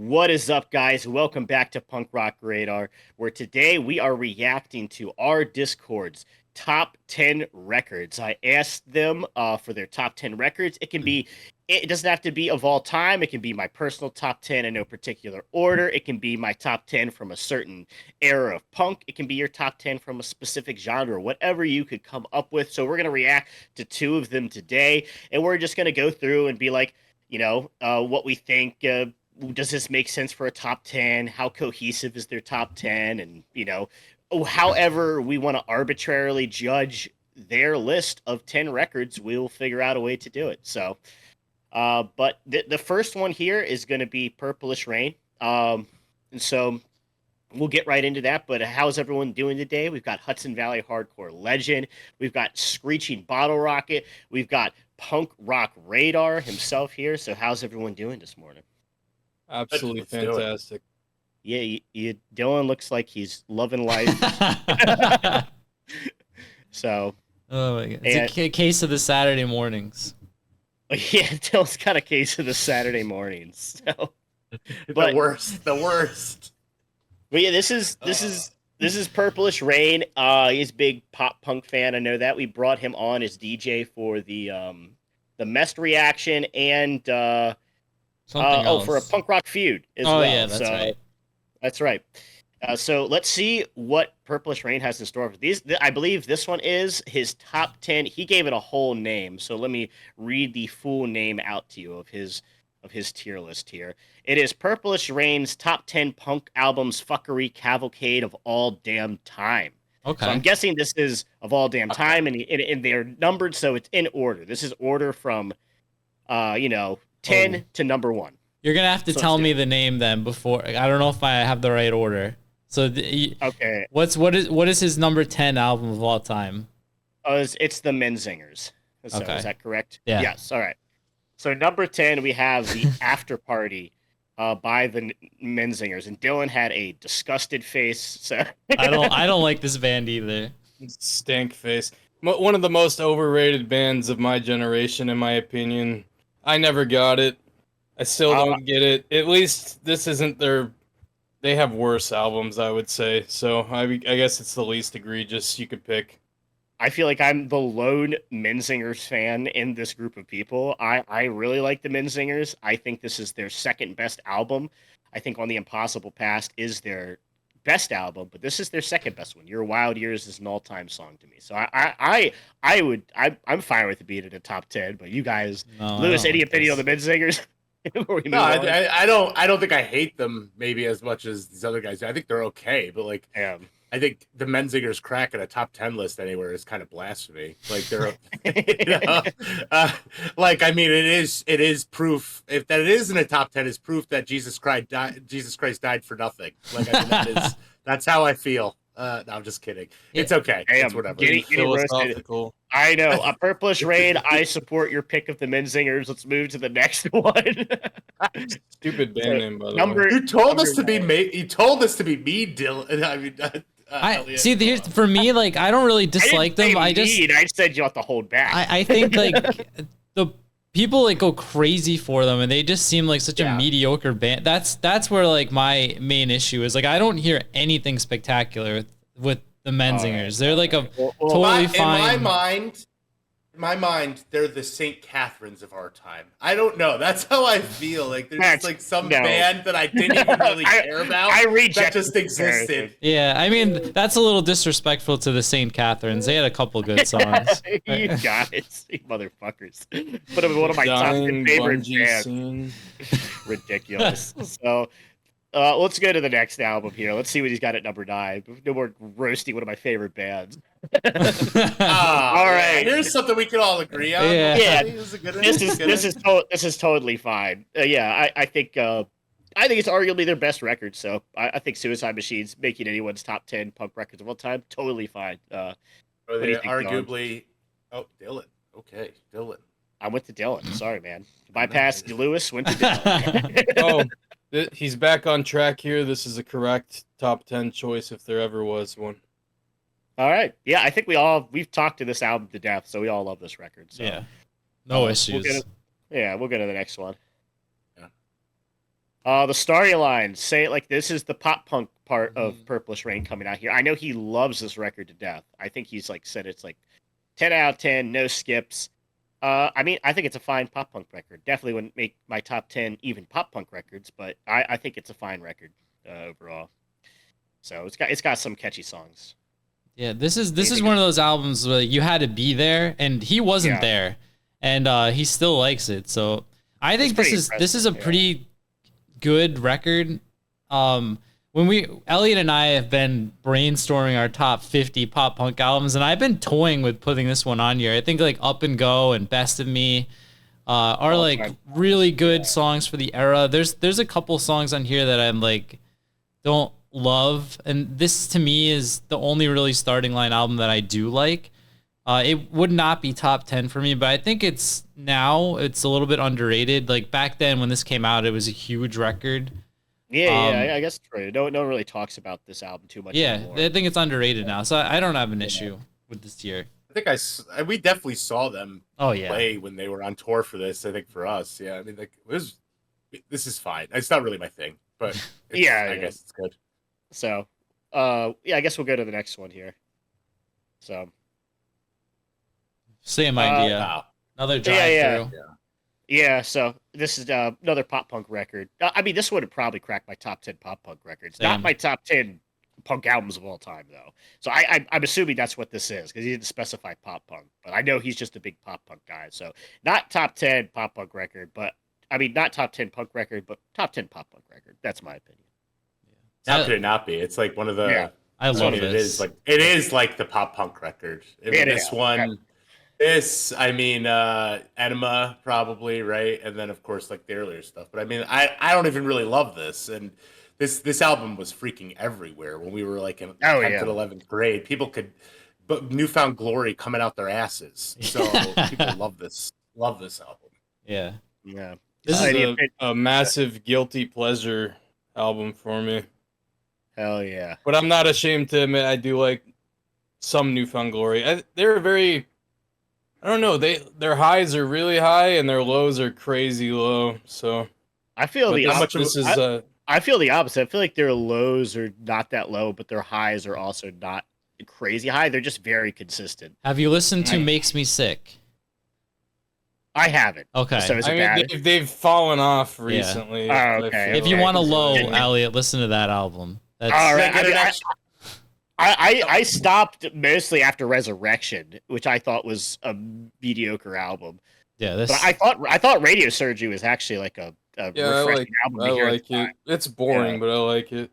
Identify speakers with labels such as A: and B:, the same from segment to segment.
A: What is up, guys? Welcome back to Punk Rock Radar, where today we are reacting to our Discord's top 10 records. I asked them for their top 10 records. It doesn't have to be of all time. It can be my personal top 10 in no particular order. It can be my top 10 from a certain era of punk. It can be your top 10 from a specific genre, whatever you could come up with. So we're going to react to two of them today, and we're just going to go through and be like, what we think. Does this make sense for a top 10? How cohesive is their top 10? And, however we want to arbitrarily judge their list of 10 records, we'll figure out a way to do it. So, but the first one here is going to be Purplish Rain. And so we'll get right into that. But how's everyone doing today? We've got Hudson Valley Hardcore Legend. We've got Screeching Bottle Rocket. We've got Punk Rock Radar himself here. So how's everyone doing this morning?
B: Absolutely fantastic.
A: Yeah, Dylan looks like he's loving life. So,
C: oh my god, it's a case of the Saturday mornings.
A: Yeah, Dylan's got a case of the Saturday mornings. So,
D: the worst.
A: But yeah, this is Purplish Rain. He's a big pop punk fan. I know that. We brought him on as DJ for the Mest reaction and for a punk rock feud as well. Oh yeah, that's right. That's right. So let's see what Purplish Rain has in store for these. I believe this one is his top 10. He gave it a whole name. So let me read the full name out to you of his tier list here. It is Purplish Rain's top 10 punk albums fuckery cavalcade of all damn time. Okay. So I'm guessing this is of all damn time, and they're numbered, so it's in order. This is order from 10 to number 1.
C: You're gonna have to tell me the name then before. I don't know if I have the right order. So
A: okay,
C: what is his number 10 album of all time?
A: Oh, it's the Menzingers. So,
C: okay.
A: Is that correct?
C: Yeah.
A: Yes. All right. So number 10, we have the After Party by the Menzingers, and Dylan had a disgusted face. So
C: I don't like this band either.
B: Stank face. One of the most overrated bands of my generation, in my opinion. I never got it. I still don't get it. At least this isn't their... They have worse albums, I would say. So I guess it's the least egregious you could pick.
A: I feel like I'm the lone Menzingers fan in this group of people. I really like the Menzingers. I think this is their second best album. I think On the Impossible Past is their best album, but this is their second best one. Your Wild Years is an all-time song to me. So I'm fine with it being in the top 10, but you guys, Lewis, any opinion on the Menzingers?
D: No, I don't think I hate them maybe as much as these other guys do. I think they're okay, but like I think the Menzingers crack in a top 10 list anywhere is kind of blasphemy. Like they're like I mean it is proof if that it is in a top 10 is proof that Jesus Christ died for nothing. Like I mean, that's how I feel. No, I'm just kidding. It's okay. It's whatever.
A: Getting philosophical. I know. A Purplish Rain. I support your pick of the Menzingers. Let's move to the next one.
B: Stupid band name, by the way.
D: You told us to be me. You told us to be me, Dylan. I mean,
C: see, here's for me. Like, I don't really dislike them. I
A: said you have to hold back.
C: I think like the people like go crazy for them, and they just seem like such a mediocre band. That's where like my main issue is. Like, I don't hear anything spectacular with the Menzingers. They're like totally fine.
D: In my mind, they're the St. Catharines of our time. I don't know. That's how I feel. Like they're just like some band that I didn't even really care about. That just existed.
C: Yeah, I mean that's a little disrespectful to the St. Catharines. They had a couple good songs.
A: You got it, you motherfuckers. But one of my top 10 favorite bands. Ridiculous. So. Let's go to the next album here. Let's see what he's got at number 9. No more roasting one of my favorite bands.
D: All right, here's something we can all agree on.
A: Yeah, this is totally fine. I think it's arguably their best record. So I think Suicide Machines making anyone's top 10 punk records of all time totally fine.
D: Arguably, Dylan. Okay, Dylan.
A: I went to Dylan. Sorry, man. Bypassed Lewis. Went to Dylan.
B: He's back on track here. This is a correct top 10 choice if there ever was one.
A: All right. Yeah, I think we've talked to this album to death, so we all love this record. So.
C: Yeah. No issues.
A: We'll go to the next one.
D: Yeah.
A: The storyline, say it like this, is the pop punk part of
C: Mhm.
A: Purplish Rain coming out here. I know he loves this record to death. I think he's like said it's like 10 out of 10, no skips. I mean, I think it's a fine pop punk record. Definitely wouldn't make my top 10 even pop punk records, but I think it's a fine record overall. So it's got some catchy songs.
C: Yeah, this
A: you
C: is
A: think
C: one of those albums where you had to be there, and he wasn't
A: Yeah.
C: there, and he still likes it. So I think
A: pretty
C: this is a
A: impressive, yeah.
C: pretty good record. When Elliot and I have been brainstorming our top 50 pop punk albums, and I've been toying with putting this one on here. I think like Up and Go and Best of Me are
A: All
C: like
A: time.
C: really good songs for the era. There's a couple songs on here that I'm like don't love, and this to me is the only really starting line album that I do like. It would not be top 10 for me, but I think it's a little bit underrated. Like back then when this came out, it was a huge record.
A: Yeah,
C: Um,
A: I guess it's true. No one really talks about this album too much
C: Yeah,
A: anymore.
C: I think it's underrated now, so I don't have an issue with this tier.
D: I think we definitely saw them
C: Oh yeah,
D: play when they were on tour for this. I think for us, yeah. I mean, like this is fine. It's not really my thing, but I guess it's good.
A: So, yeah, I guess we'll go to the next one here. So,
C: same idea.
D: Wow.
C: Another drive
A: yeah.
C: through.
A: yeah, so this is another pop punk record. I mean, this would have probably cracked my top 10 pop punk records.
C: Same.
A: Not my top 10 punk albums of all time, though. So I'm assuming that's what this is because he didn't specify pop punk. But I know he's just a big pop punk guy. So not top 10 pop punk record, but I mean, not top 10 punk record, but top 10 pop punk record. That's my opinion.
D: How could it not be? It's like one of the.
A: Yeah.
C: I love
D: It
C: this.
D: is like the pop punk record. I mean,
A: It
D: this
A: is.
D: one. This, I mean, Enema probably, right? And then of course like the earlier stuff. But I mean, I don't even really love this. And this album was freaking everywhere when we were like in 10th and 11th grade. People could, but Newfound Glory coming out their asses. So people love this album.
C: Yeah.
A: Yeah.
B: This
A: Uh,
B: is a massive guilty pleasure album for me.
A: Hell yeah.
B: But I'm not ashamed to admit I do like some Newfound Glory. They're very, I don't know, their highs are really high and their lows are crazy low. So
A: I feel the opposite. I feel the opposite. I feel like their lows are not that low, but their highs are also not crazy high. They're just very consistent.
C: Have you listened to Makes Me Sick?
A: I haven't.
C: Okay.
A: So is it
B: I
A: bad?
B: mean, they've fallen off recently.
A: Oh, okay.
C: If you want a low,
A: Yeah.
C: Elliot, listen to that album. That's,
A: All right. I stopped mostly after Resurrection, which I thought was a mediocre album.
C: Yeah, this.
A: But I thought Radio Surgery was actually like a refreshing album.
B: I like it. It's boring, but I like it.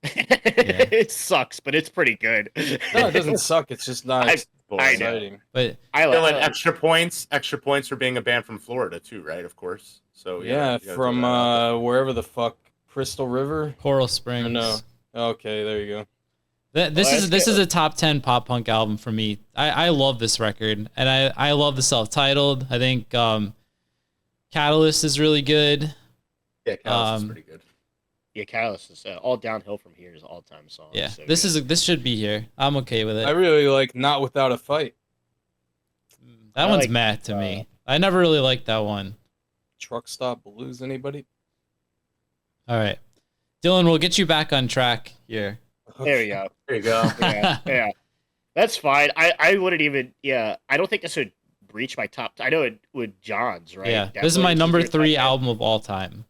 A: It sucks, but it's pretty good.
B: No, it doesn't suck. It's just not exciting.
C: But
A: I like
D: extra points for being a band from Florida too, right? Of course. So
B: yeah, from wherever the fuck, Crystal River,
C: Coral Springs.
B: No. Okay, there you go.
C: This is a top 10 pop punk album for me. I love this record, and I love the self-titled. I think Catalyst is really good.
D: Yeah, Catalyst is pretty good.
A: Yeah, Catalyst is all downhill from here is all-time song.
C: Yeah,
A: so
C: this should be here. I'm okay with it.
B: I really like Not Without a Fight.
C: That one's meh to me. I never really liked that one.
B: Truck Stop Blues, anybody?
C: All right, Dylan, we'll get you back on track here.
A: There you go.
D: There you go.
A: Yeah. That's fine. I wouldn't even. Yeah, I don't think this would reach my top. I know it would. John's right.
C: Yeah,
A: Definitely.
C: this is my number
A: your top
C: 3
A: 10.
C: album of all time.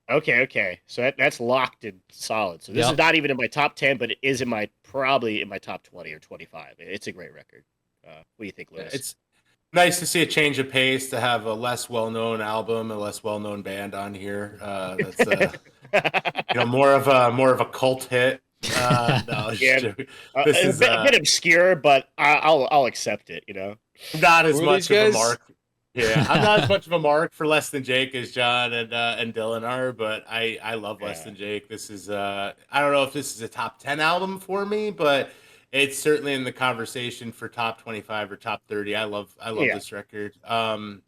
A: Okay. So that's locked and solid. So this is not even in my top 10, but it is probably in my top 20 or 25. It's a great record. What do you think, Lewis?
D: It's nice to see a change of pace, to have a less well-known album, a less well-known band on here. That's more of a cult hit. No,
A: this is a bit obscure, but I'll accept it.
D: Not as much of a mark. Yeah, I'm not as much of a mark for Less Than Jake as John and Dylan are, but I love Less Than Jake. This is I don't know if this is a top 10 album for me, but it's certainly in the conversation for top 25 or top 30. I love this record.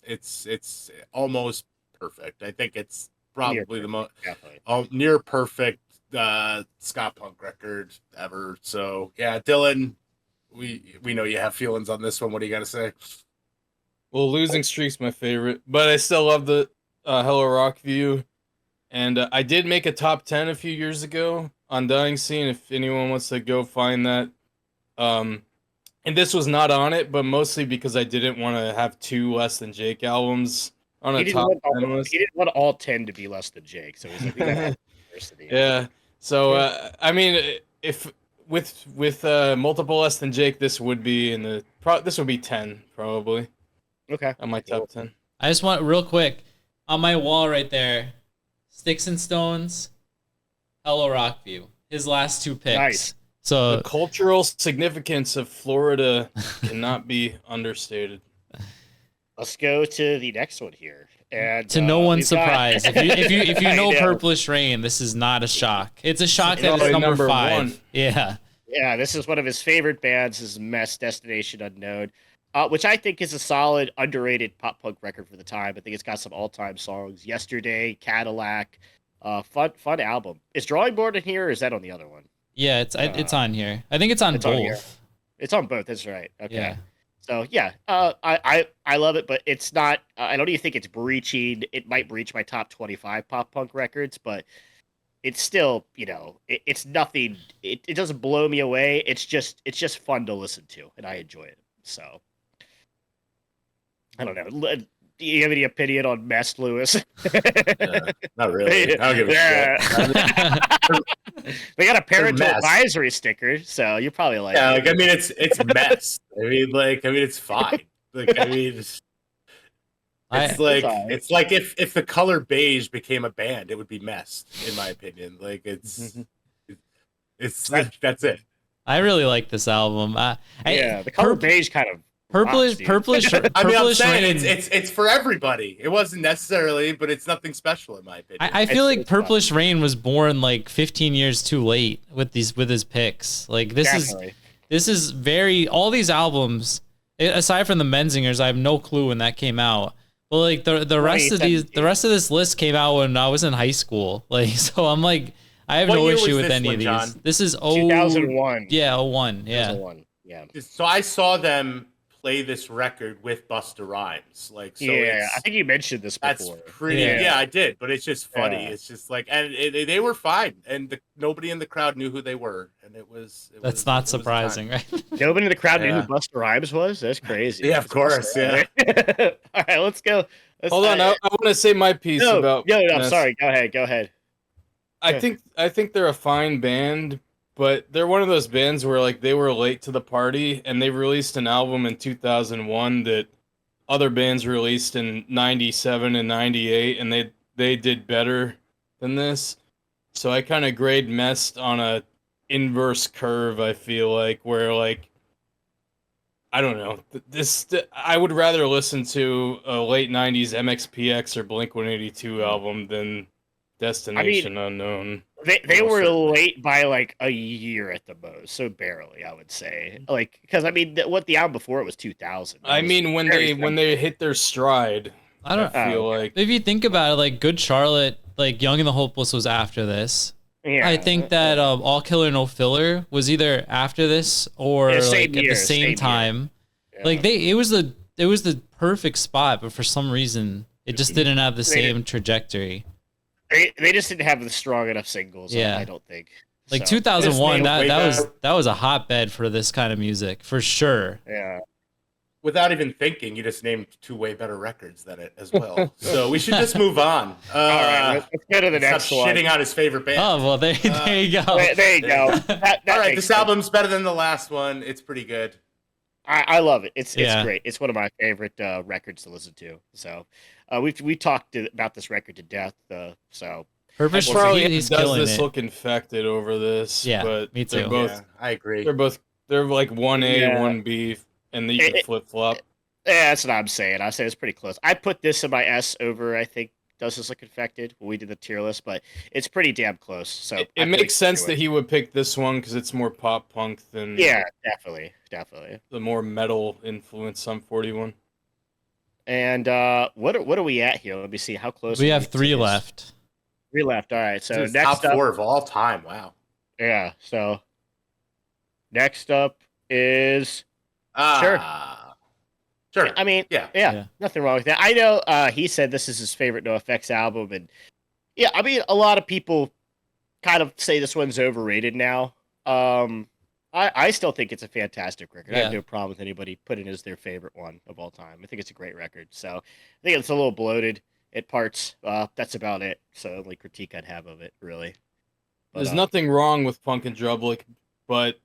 D: It's almost perfect. I think it's probably the most near perfect ska punk record ever. So yeah, Dylan, we know you have feelings on this one. What do you got to say?
B: Well, Losing Streak's my favorite, but I still love the Hello Rock View, And I did make a top 10 a few years ago on Dying Scene, if anyone wants to go find that. And this was not on it, but mostly because I didn't want to have 2 Less Than Jake albums on a top 10 list.
A: He didn't want all 10 to be less than Jake, so he's like, we gotta have diversity.
B: Yeah. So I mean, if with multiple Less Than Jake, this would be this would be 10 probably.
A: Okay.
B: On my top 10.
C: I just want real quick on my wall right there, Sticks and Stones, Hello Rockview. His last 2 picks.
A: Nice.
C: So
B: the cultural significance of Florida cannot be understated.
A: Let's go to the next one here. And
C: to no one's
A: we've got-
C: surprise, if you know
A: I know.
C: Purplish Rain, this is not a shock. It's a shock that
B: It's
C: it's number 5.
B: 1.
C: Yeah.
A: Yeah, this is one of his favorite bands. This is Mest, Destination Unknown, which I think is a solid, underrated pop punk record for the time. I think it's got some all-time songs. Yesterday, Cadillac, fun album. Is Drawing Board in here, or is that on the other one?
C: Yeah, it's on here. I think it's on
A: It's on
C: both.
A: here. It's on both. That's right. Okay.
C: Yeah.
A: So yeah, I love it, but it's not. I don't even think it's breaching. It might breach my top 25 pop punk records, but it's still, it's nothing. It doesn't blow me away. It's just fun to listen to, and I enjoy it. So I don't know. Do you have any opinion on Mest, Lewis?
D: Not really. I don't give a shit.
A: They got a parental
D: Mest.
A: advisory sticker, so you probably like.
D: Yeah,
A: it.
D: like I mean, it's Mess. I mean, it's fine. Like I mean, it's
A: alright.
D: it's like if the color beige became a band, it would be Mest, in my opinion. Like it's that's it.
C: I really like this album.
A: The color beige kind of.
C: Purplish.
D: I mean, I'm saying
C: Rain.
D: it's for everybody. It wasn't necessarily, but it's nothing special in my opinion.
C: I feel like
A: it's
C: Purplish Rain was born like 15 years too late with his picks. Like this is very all these albums. Aside from the Menzingers, I have no clue when that came out. But like the rest of this list came out when I was in high school. Like so, I'm like I have
D: What
C: no
D: year
C: issue
D: was
C: with
D: this
C: any
D: one,
C: of these.
D: John?
C: This is
A: 2001.
C: Yeah, 01. Yeah.
A: 2001. Yeah.
D: So I saw them play this record with Busta Rhymes. Like, so
A: Yeah, I think you mentioned this
D: that's
A: before.
D: pretty.
C: Yeah.
D: Yeah. I did, but it's just funny.
A: Yeah.
D: It's just like, and they were fine, and nobody in the crowd knew who they were, and
C: That's not surprising, right?
A: Nobody in the crowd knew
D: Yeah.
A: who Busta Rhymes was. That's crazy.
D: Yeah, of course. Yeah.
A: All right, let's go.
B: Hold on, I want to say my piece about.
A: No,
B: Mest.
A: sorry. Go ahead.
B: I think they're a fine band, but they're one of those bands where like they were late to the party, and they released an album in 2001 that other bands released in 97 and 98, and they did better than this. So I kind of grade Mest on a inverse curve. I feel like where like I don't know I would rather listen to a late 90s MxPx or Blink-182 album than Destination Unknown.
A: They were late by like a year at the most, so barely, I would say. Like, because I mean, what the album before it was 2000.
B: I mean, when they hit their stride,
C: I don't
B: feel like
C: if you think about it, like Good Charlotte, like Young and the Hopeless was after this.
A: Yeah,
C: I think that All Killer No Filler was either after this or
A: Yeah,
C: like
A: same
C: at
A: year,
C: the same
A: same
C: time.
A: yeah.
C: Like it was the perfect spot, but for some reason it just didn't have the same trajectory.
A: They just didn't have the strong enough singles.
C: Yeah.
A: I don't think.
C: Like
A: So,
C: 2001,
D: This name
C: that was a hotbed for this kind of music for sure.
A: yeah.
D: Without even thinking, you just named 2 way better records than it as well. So we should just move on.
A: All right, let's go to the next
D: Stop
A: one.
D: shitting on his favorite band.
C: Oh well, there you go.
A: There you go. That
D: All right,
A: makes
D: this
A: sense.
D: album's better than the last one. It's pretty good.
A: I love it. It's
C: Yeah.
A: great. It's one of my favorite records to listen to. So we talked about this record to death. So
C: Purpose
B: probably
C: he's
B: does
C: killing
B: this
C: it.
B: look infected over this.
C: Yeah,
B: but
C: me
B: They're
C: too.
B: both
D: Yeah, I agree.
B: they're like 1A,
A: Yeah.
B: 1B, and you can flip flop.
A: yeah, that's what I'm saying. I say it's pretty close. I put this in my S over. I think Does This Look Infected when we did the tier list, but it's pretty damn close. So
B: It makes sense that he would pick this one because it's more pop punk than
A: Yeah, definitely.
B: the more metal influence on 41.
A: And what are we at here? Let me see how close
C: We
A: are
C: have
A: to
C: 3
A: this?
C: left.
A: 3 left. All right. So
D: This is
A: next
D: top
A: up,
D: 4 of all time. Wow.
A: yeah. So next up is
D: Sure.
A: I mean,
D: Yeah.
A: yeah, nothing wrong with that. I know he said this is his favorite NoFX album, and Yeah, I mean, a lot of people kind of say this one's overrated now. I still think it's a fantastic record. I have
C: Yeah.
A: no problem with anybody putting it as their favorite one of all time. I think it's a great record. So I think it's a little bloated at parts. That's about it. So the only critique I'd have of it, really. But,
B: There's nothing wrong with Punk and Drublic, but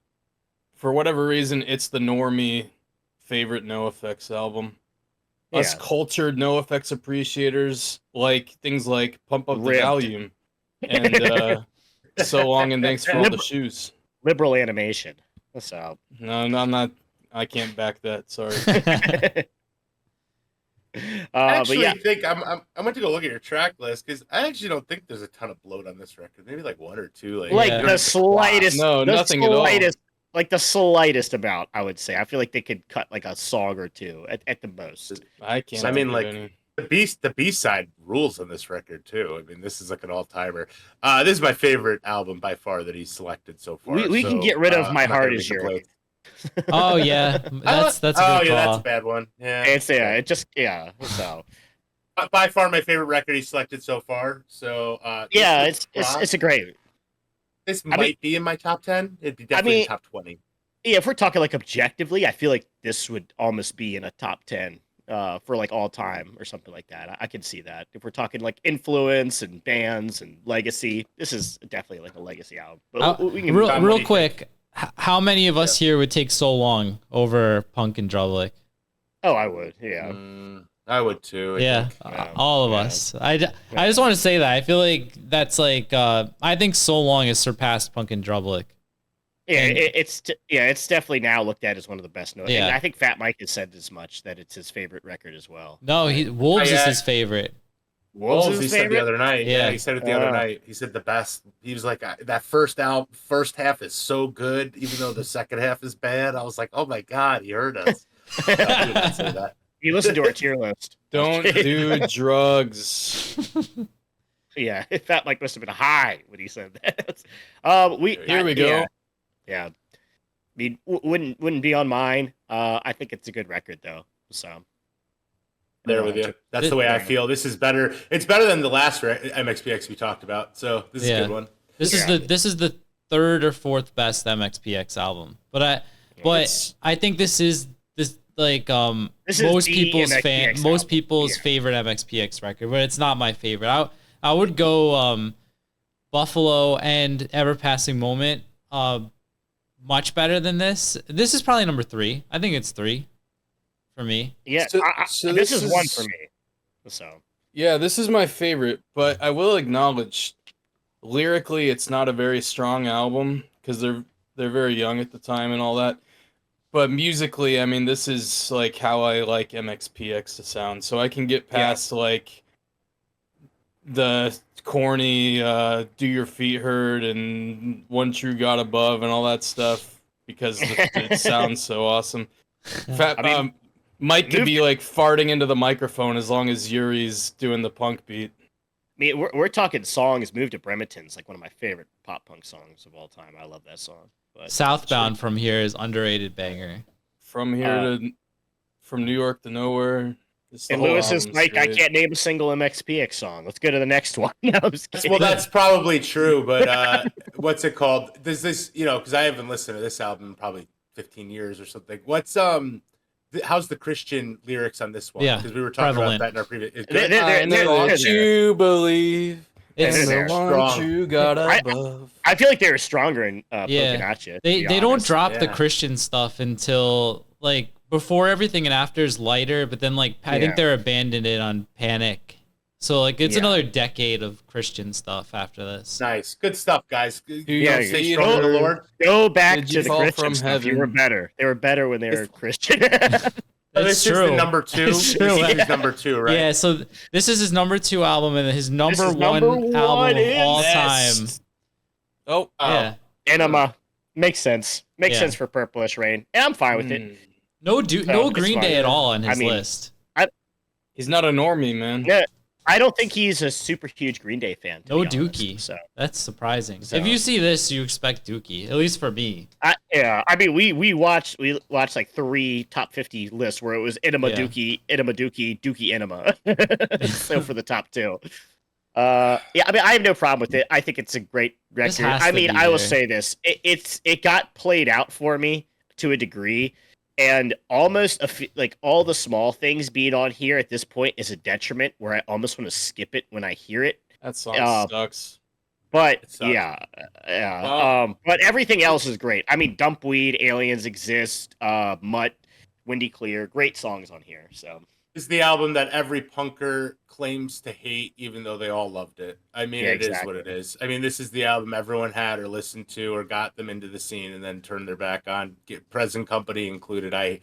B: for whatever reason, it's the normie favorite NoFX album. Us
A: Yeah.
B: cultured NoFX appreciators like things like Pump Up the
A: Ribbed.
B: Volume and So Long and Thanks for All the Shoes.
A: Liberal animation. So
B: No, I'm not. I can't back that. Sorry.
D: I
A: but yeah,
D: actually think I'm going to go look at your track list because I actually don't think there's a ton of bloat on this record. Maybe like one or two.
A: like
C: Yeah.
A: the slightest,
B: No,
A: the
B: nothing at all.
A: slightest, like the slightest amount. I would say. I feel like they could cut like a song or two at the most.
B: I can't.
D: I mean,
B: think of
D: like,
B: any.
D: the B side rules on this record too. I mean, this is like an all timer. This is my favorite album by far that he's selected so far.
A: We can
D: so,
A: get rid of My
D: I'm not
A: Heart
D: gonna
A: Is
D: make the
A: Yours.
D: play.
C: Oh yeah, that's a good
D: oh yeah,
C: call.
D: that's a bad one. Yeah,
A: It's it just so
D: by far my favorite record he's selected so far. So
A: yeah,
D: this
A: it's a great.
D: this
A: I mean-
D: might be in my top 10. It'd be definitely
A: mean-
D: in top 20.
A: Yeah, if we're talking like objectively, I feel like this would almost be in a top 10 for like all time or something like that. I can see that. If we're talking like influence and bands and legacy, this is definitely like a legacy album. But we can
D: Tom, what do
C: real
D: you
C: quick, how many of us here would take So Long over Punk and Drublic?
A: Oh, I would. Yeah.
D: I would too. I
C: Yeah,
D: think.
C: all of
A: Yeah.
C: us. I just want to say that I feel like that's like I think So Long has surpassed Punk and Drublic.
A: Yeah,
C: And-
A: it's definitely now looked at as one of the best.
C: Yeah.
A: And I think Fat Mike has said as much that it's his favorite record as well.
C: No, Wolves is
D: yeah.
C: his favorite.
A: Wolves
D: Wolves,
A: is
D: he
A: his
D: said the
A: favorite?
D: other night. Yeah,
C: Yeah.
D: he said it the other night. He said the best. He was like, that first half is so good, even though the second half is bad. I was like, oh my god, he heard us. No, he didn't say that.
A: You listen to our tier list.
B: Don't do drugs.
A: Yeah, Fat Mike must have been high when he said that.
B: Here we go.
A: Yeah. I mean, wouldn't be on mine. I think it's a good record though. So
D: There with you. That's the way I feel. This is better. It's better than the last MxPx we talked about. So this is a good one.
C: This is the third or fourth best MxPx album. But I think this is like
A: This is
C: most
A: the
C: people's
A: MxPx
C: most
A: album.
C: people's
A: Yeah.
C: favorite MxPx record, but it's not my favorite. I would go Buffalo and Ever Passing Moment much better than this. This is probably number 3. I think it's 3 for me.
A: Yeah,
B: So
A: this
B: this
A: is one
B: is-
A: for me. So
B: Yeah, this is my favorite, but I will acknowledge lyrically it's not a very strong album because they're very young at the time and all that. But musically, I mean, this is like how I like MxPx to sound. So I can get past like the corny "Do Your Feet Hurt" and "One True God Above" and all that stuff because it sounds so awesome.
A: I mean,
B: Mike could be like farting into the microphone as long as Yuri's doing the punk beat.
A: I mean, we're talking songs. "Move to Bremerton's" like one of my favorite pop punk songs of all time. I love that song. But
C: Southbound from here is underrated banger.
B: From here from New York to nowhere. It's the
A: And
B: whole
A: Lewis is
B: album's
A: like, I
B: great.
A: can't name a single MxPx song. Let's go to the next one. No, I'm just kidding.
D: Well, that's probably true, but what's it called? Does this, because I haven't listened to this album in probably 15 years or something. What's how's the Christian lyrics on this one?
C: Yeah,
D: Because we were talking
C: prevalent.
D: about that in our previous. It's
A: They're-
D: good.
A: they're-
B: I know
A: they're-
B: that you believe
C: It's
B: in
A: they're
B: the one
D: strong.
B: true God above.
A: I feel like they were stronger in
C: Yeah.
A: Poking At You.
C: they don't
A: honest.
C: drop the
D: Yeah.
C: Christian stuff until like before Everything and After is lighter, but then like I
A: Yeah.
C: think they're abandoned it on Panic. So like it's
A: Yeah.
C: another decade of Christian stuff after this.
D: Nice, good stuff, guys.
A: Yeah,
D: Stay
B: you
D: strong in the
B: heard-
D: Lord.
A: Go back
B: Did
A: to
B: you
A: the
B: fall
A: Christian
B: from
A: stuff. You were
B: heaven?
A: better. They were better when they were Christian.
D: So
C: It's
D: this is
C: true.
D: the number 2.
C: It's true.
D: This is number 2, right?
C: Yeah, so this is his number 2 album and his number
A: is
C: 1
A: number one
C: album of
A: in
C: all
B: Mest.
C: time.
B: Oh,
C: Yeah.
A: Enema. Makes sense. Makes
C: Yeah.
A: sense for Purplish Rain. And I'm fine with it.
C: No
A: So,
C: no
A: it's
C: Green
A: fine.
C: Day at all on his
A: I mean,
C: list.
B: He's not a normie, man.
A: Yeah, I don't think he's a super huge Green Day fan. to
C: No
A: be honest,
C: Dookie.
A: So
C: That's surprising.
A: So-
C: If you see this, you expect Dookie, at least for me.
A: I mean, we watched like 3 top 50 lists where it was Enema
C: Yeah.
A: Dookie, Enema Dookie, Dookie Enema. So for the top 2. Yeah, I mean, I have no problem with it. I think it's a great
C: This
A: record.
C: has
A: I
C: to
A: mean,
C: be
A: I will
C: there.
A: say this: it got played out for me to a degree, and almost like all the small things being on here at this point is a detriment. Where I almost want to skip it when I hear it.
B: That song
A: Uh,
B: sucks.
A: but
D: It sucks.
A: yeah.
D: Well,
A: But everything else is great. I mean, Dumpweed, Aliens Exist, Mutt, Windy Clear, great songs on here. So
D: is the album that every punker claims to hate, even though they all loved it. I mean,
A: Yeah,
D: it is what it
A: exactly.
D: is. I mean, this is the album everyone had or listened to or got them into the scene and then turned their back on. Present Company included. I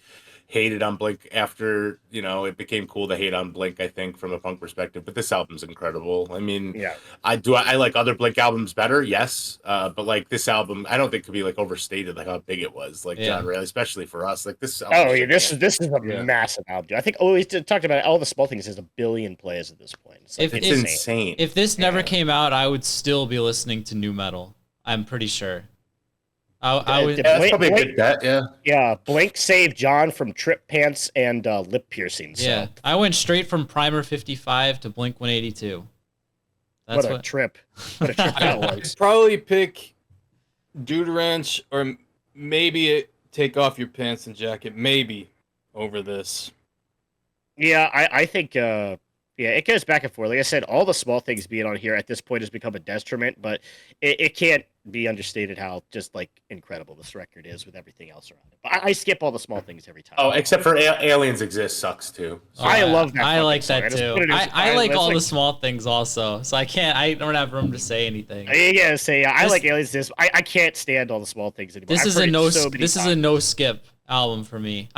D: hated on Blink after, it became cool to hate on Blink, I think, from a punk perspective. But this album's incredible. I mean,
A: Yeah.
D: I like other Blink albums better, yes. But like this album, I don't think could be like overstated like how big it was, like
C: Yeah.
D: genre, especially for us. Like this album.
A: Oh yeah, this is a
D: Yeah.
A: massive album. Dude. I think we talked about it, all the small things. Has a billion plays at this point. It's, like,
C: If-
D: It's
C: if-
D: insane.
C: If this never
A: Yeah.
C: came out, I would still be listening to new metal. I'm pretty sure. I would.
A: Yeah,
D: That's probably a good bet, yeah.
A: Yeah, Blink saved John from trip pants and lip piercings. So.
C: Yeah, I went straight from Primer 55 to Blink 182. That's
A: What a trip! What a trip that was.
B: Probably pick Dude Ranch or maybe Take Off Your Pants and Jacket, maybe over this.
A: Yeah, I think it goes back and forth. Like I said, all the small things being on here at this point has become a detriment, but it can't be understated how just like incredible this record is with everything else around it. But I skip all the small things every time.
D: Oh, except for Aliens Exist sucks too.
A: I love that
C: I
A: fucking
C: like
A: song.
C: that
A: I just
C: too.
A: put it as-
C: I like
A: it's
C: all
A: like-
C: the small things also, so I don't have room to say anything.
A: Yeah, say I
C: This-
A: like Aliens. I can't stand all the small things anymore.
C: This
A: I've
C: is a
A: heard it
C: no.
A: so many
C: This is a
A: times.
C: no skip album for me.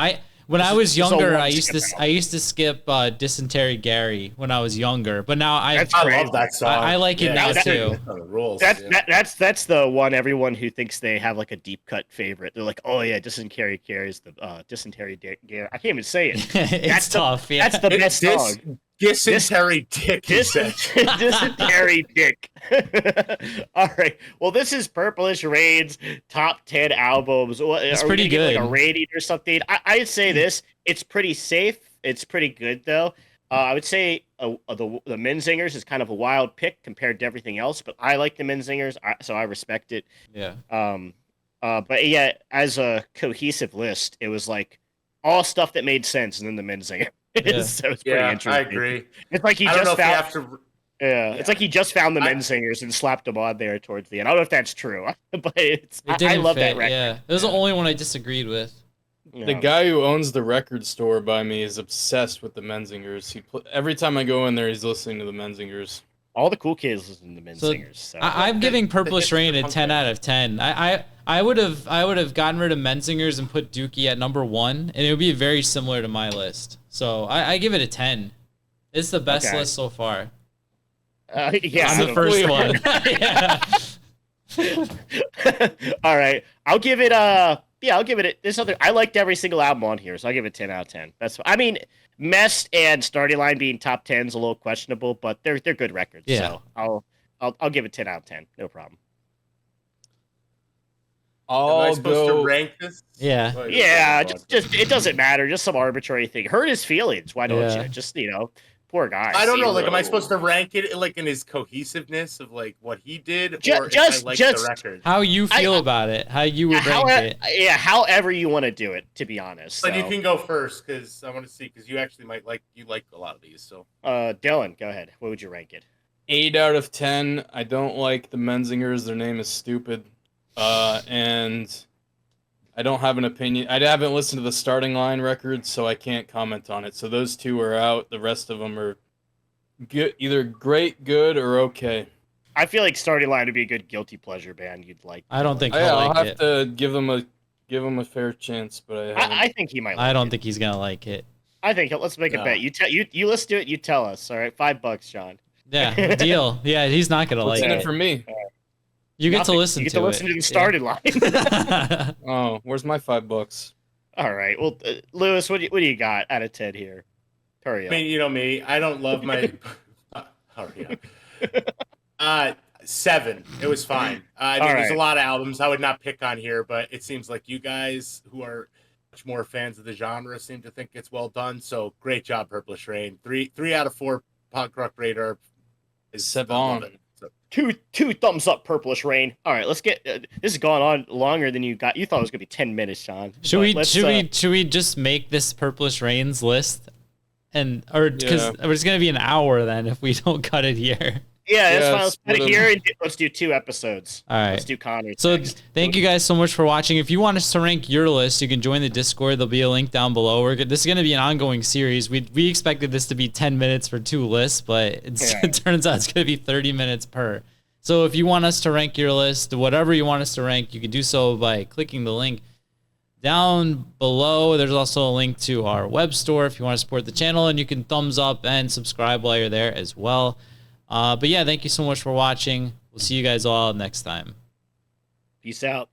C: When I was
A: This is a
C: younger,
A: one
C: I used to
A: skip
C: I used to skip Dysentery Gary when I was younger, but now
A: That's
D: I
A: crazy.
D: love that song.
C: I like it now,
A: that-
C: too.
D: Rules.
A: That's the one. Everyone who thinks they have like a deep cut favorite, they're like, oh yeah, Dysentery Gary's the Dysentery Gary. I can't even say it.
C: It's tough. Yeah.
A: That's the best song.
D: Dysentery Dick, he said.
A: Dysentery Dick. All right. Well, this is Purplish Rain's top 10 albums.
C: It's
A: Are we
C: pretty
A: gonna get, like,
C: good.
A: a rating or something. I'd say this. It's pretty safe. It's pretty good though. I would say the Menzingers is kind of a wild pick compared to everything else, but I like the Menzingers, so I respect it.
C: Yeah.
A: But yeah, as a cohesive list, it was like all stuff that made sense, and then the Menzinger.
C: Yeah.
A: So it's pretty
D: Yeah,
A: interesting.
D: I agree.
A: It's like he
D: I don't know
A: just
D: if you
A: found.
D: have to.
A: Yeah, it's
D: Yeah.
A: like he just found the
D: I-
A: Menzingers and slapped them on there towards the end. I don't know if that's true, but it's.
C: It
A: I
C: didn't
A: love
C: fit,
A: that record.
C: Yeah. It was the only one I disagreed with.
B: The guy who owns the record store by me is obsessed with the Menzingers. Every time I go in there, he's listening to the Menzingers.
A: All the cool kids listen to
C: So,
A: Menzingers. So,
C: I'm giving Purplish
D: hipster
C: Rain a
D: punk
C: 10
D: band.
C: out of 10. I would have gotten rid of Menzingers and put Dookie at number 1, and it would be very similar to my list. So I give it a 10. It's the best
A: Okay.
C: list so far.
A: yeah,
C: On the first
B: Absolutely.
C: one. Yeah.
A: All right, I'll give it I'll give it this other. I liked every single album on here, so I'll give it 10 out of 10. I mean, Mest and Starting Line being top 10 is a little questionable, but they're good records.
C: Yeah.
A: So I'll give it 10 out of 10. No problem.
D: Am I
B: I'll
D: supposed to
B: go.
D: rank this?
C: Yeah.
D: Oh,
A: Yeah,
D: God.
A: just it doesn't matter. Just some arbitrary thing. Hurt his feelings. Why don't
C: Yeah.
A: you? Just poor guy.
D: I don't know. Like, am I
A: Zero.
D: supposed to rank it like in his cohesiveness of like what he did,
A: Ju-
D: or
A: just-
D: if I like
A: just-
D: the record?
C: How you feel
A: I-
C: about it? How you would
A: How-
C: rank it?
A: Yeah, however you want to do it. To be honest.
D: But you
A: So,
D: can go first because I want to see because you actually might like a lot of these. So
A: Dylan, go ahead. What would you rank it?
B: 8 out of 10. I don't like the Menzingers. Their name is stupid. And I don't have an opinion. I haven't listened to the Starting Line record, so I can't comment on it. So those two are out. The rest of them are good, either great, good, or okay.
A: I feel like Starting Line would be a good guilty pleasure band. You'd like.
C: I don't think
B: Yeah,
C: he'll
B: I'll
C: like
B: have
C: it.
B: to give them a fair chance, but I haven't.
A: I think he might. Like
C: I don't
A: it.
C: think he's gonna like it.
A: I think let's make a
D: No.
A: bet. You listen to it. You tell us. All right, $5, John.
C: Yeah, deal. Yeah, he's not gonna
B: What's
C: like
B: in
C: it.
B: it for me?
C: You get to
A: Nothing.
C: listen
A: You get
C: to
A: to listen
C: it.
A: to the Starting Line.
C: Yeah.
B: Oh, where's my $5?
A: All right. Well, Lewis, what do you got out of 10 here? Hurry
D: I
A: up.
D: mean, you know me. I don't love my. Hurry up. 7. It was fine. I mean,
A: All
D: there's a
A: right.
D: lot of albums I would not pick on here, but it seems like you guys who are much more fans of the genre seem to think it's well done. So great job, Purplish Rain. Three out of 4 punk rock radar I love
B: Sevon.
D: it. So,
A: Two thumbs up, Purplish Rain. All right, let's get. This has gone on longer than you got. You thought it was gonna be 10 minutes, Sean.
C: Should we just make this Purplish Rain's list, or because it's gonna be an hour then if we don't cut it here.
A: Yeah, that's fine. Let's put it here and let's do 2 episodes.
C: All right.
A: Let's do Connor's.
C: So
A: next.
C: thank you guys so much for watching. If you want us to rank your list, you can join the Discord. There'll be a link down below. This is going to be an ongoing series. We expected this to be 10 minutes for 2 lists, but it turns out it's going to be 30 minutes per. So if you want us to rank your list, whatever you want us to rank, you can do so by clicking the link down below. There's also a link to our web store if you want to support the channel, and you can thumbs up and subscribe while you're there as well. But yeah, thank you so much for watching. We'll see you guys all next time.
A: Peace out.